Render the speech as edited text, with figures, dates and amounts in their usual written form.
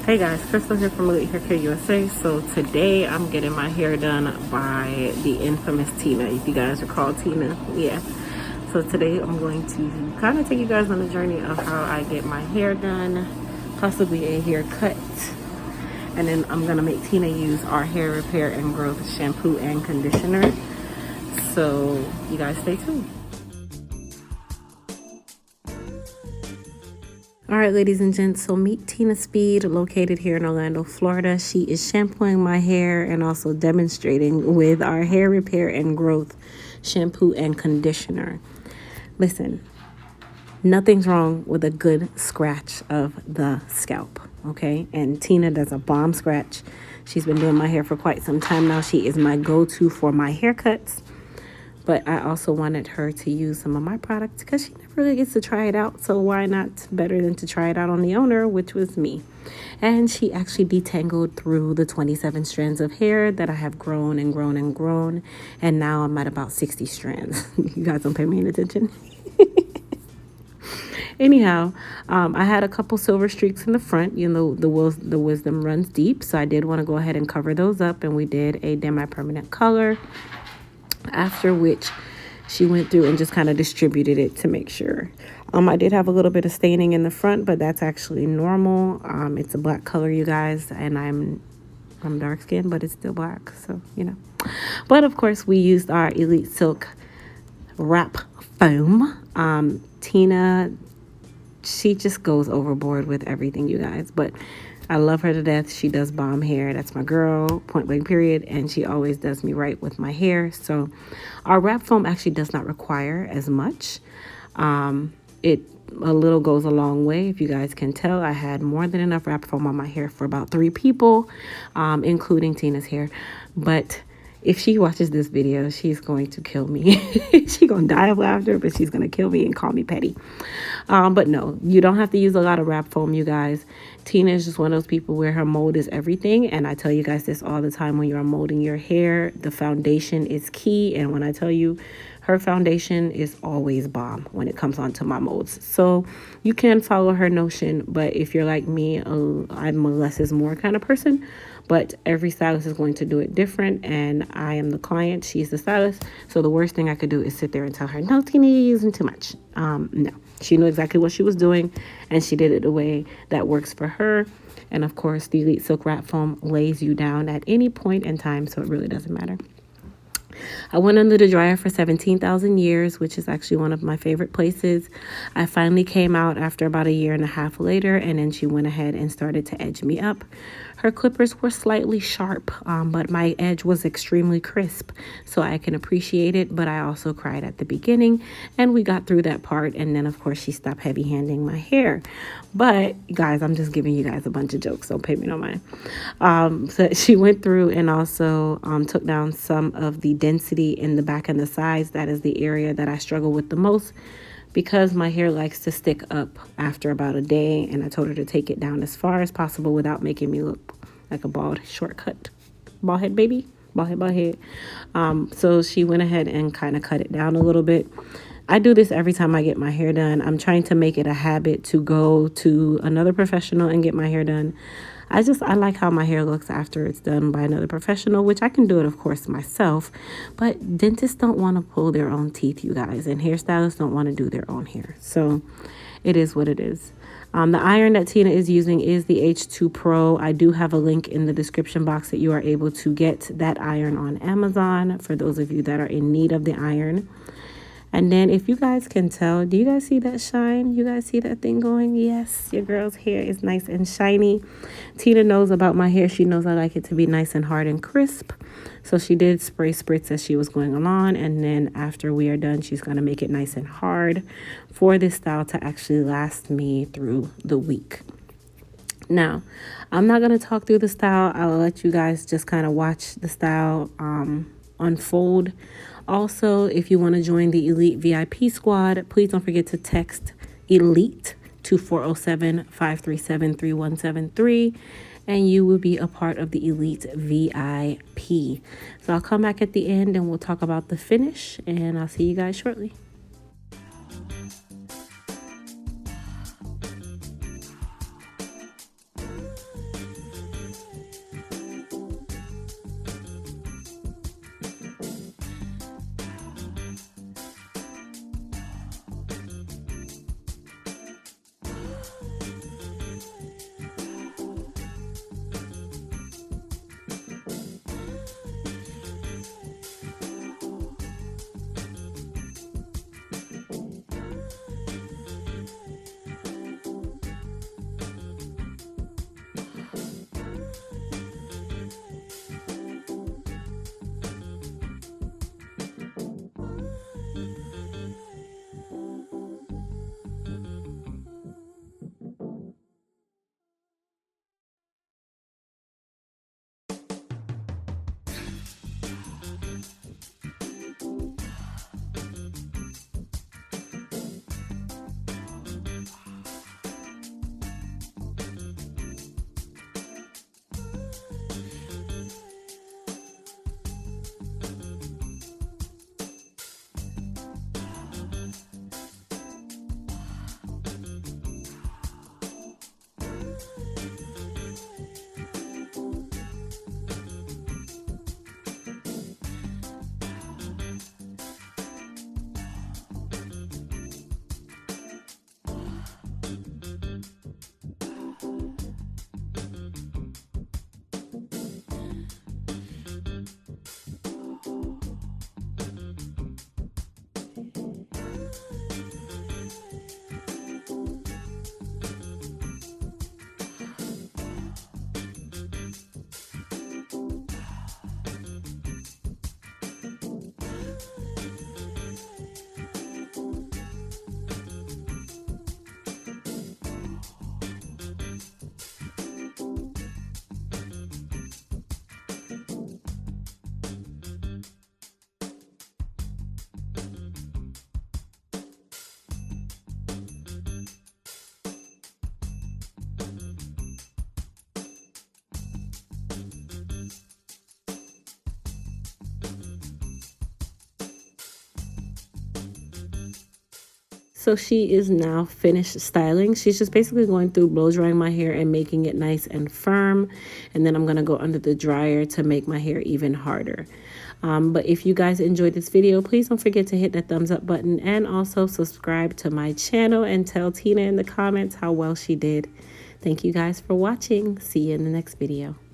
Hey guys, Crystal here from Elite Hair Care USA. So today I'm getting my hair done by the infamous Tina. If you guys recall Tina, yeah. So today I'm going to kind of take you guys on a journey of how I get my hair done, possibly a haircut. And then I'm gonna make Tina use our hair repair and growth shampoo and conditioner. So you guys stay tuned. All right, ladies and gents, so meet Tina Speed, located here in Orlando, Florida. She is shampooing my hair and also demonstrating with our hair repair and growth shampoo and conditioner. Listen, nothing's wrong with a good scratch of the scalp, okay? And Tina does a bomb scratch. She's been doing my hair for quite some time now. She is my go-to for my haircuts. But I also wanted her to use some of my products because she never really gets to try it out. So why not better than to try it out on the owner, which was me. And she actually detangled through the 27 strands of hair that I have grown and grown and grown. And now I'm at about 60 strands. You guys don't pay me any attention. Anyhow, I had a couple silver streaks in the front. You know, the wisdom runs deep. So I did want to go ahead and cover those up. And we did a demi-permanent color. After which she went through and just kind of distributed it to make sure. I did have a little bit of staining in the front, but that's actually normal. It's a black color, you guys, and I'm dark skinned, but it's still black, so you know. But of course, we used our Elite Silk wrap foam. Tina, she just goes overboard with everything, you guys, but I love her to death. She does bomb hair. That's my girl, point blank period. And she always does me right with my hair. So our wrap foam actually does not require as much. It a little goes a long way. If you guys can tell, I had more than enough wrap foam on my hair for about 3 people, including Tina's hair. But if she watches this video, she's going to kill me. She's going to die of laughter, but she's going to kill me and call me petty. But no, you don't have to use a lot of wrap foam, you guys. Tina is just one of those people where her mold is everything. And I tell you guys this all the time when you're molding your hair, the foundation is key. And when I tell you, her foundation is always bomb when it comes onto my molds. So you can follow her notion. But if you're like me, I'm a less is more kind of person. But every stylist is going to do it different. And I am the client. She's the stylist. So the worst thing I could do is sit there and tell her, no, Tina, you're using too much. No. She knew exactly what she was doing, and she did it the way that works for her. And of course, the Elite Silk Wrap Foam lays you down at any point in time, so it really doesn't matter. I went under the dryer for 17,000 years, which is actually one of my favorite places. I finally came out after about 1.5 years later, and then she went ahead and started to edge me up. Her clippers were slightly sharp, but my edge was extremely crisp, so I can appreciate it. But I also cried at the beginning, and we got through that part. And then, of course, she stopped heavy-handing my hair. But, guys, I'm just giving you guys a bunch of jokes. Don't pay me no mind. So she went through and also took down some of the density in the back and the sides. That is the area that I struggle with the most, because my hair likes to stick up after about a day, and I told her to take it down as far as possible without making me look like a bald shortcut bald head baby, bald head. So she went ahead and kind of cut it down a little bit. I do this every time I get my hair done. I'm trying to make it a habit to go to another professional and get my hair done. I like how my hair looks after it's done by another professional, which I can do it, of course, myself. But dentists don't want to pull their own teeth, you guys, and hairstylists don't want to do their own hair. So it is what it is. The iron that Tina is using is the H2 Pro. I do have a link in the description box that you are able to get that iron on Amazon for those of you that are in need of the iron. And then if you guys can tell, do you guys see that shine? You guys see that thing going? Yes, your girl's hair is nice and shiny. Tina knows about my hair. She knows I like it to be nice and hard and crisp. So she did spray spritz as she was going along. And then after we are done, she's going to make it nice and hard for this style to actually last me through the week. Now, I'm not going to talk through the style. I'll let you guys just kind of watch the style unfold. Also, if you want to join the Elite VIP squad, please don't forget to text ELITE to 407-537-3173, and you will be a part of the Elite VIP. So I'll come back at the end and we'll talk about the finish, and I'll see you guys shortly. So she is now finished styling. She's just basically going through blow drying my hair and making it nice and firm. And then I'm going to go under the dryer to make my hair even harder. But if you guys enjoyed this video, please don't forget to hit that thumbs up button and also subscribe to my channel and tell Tina in the comments how well she did. Thank you guys for watching. See you in the next video.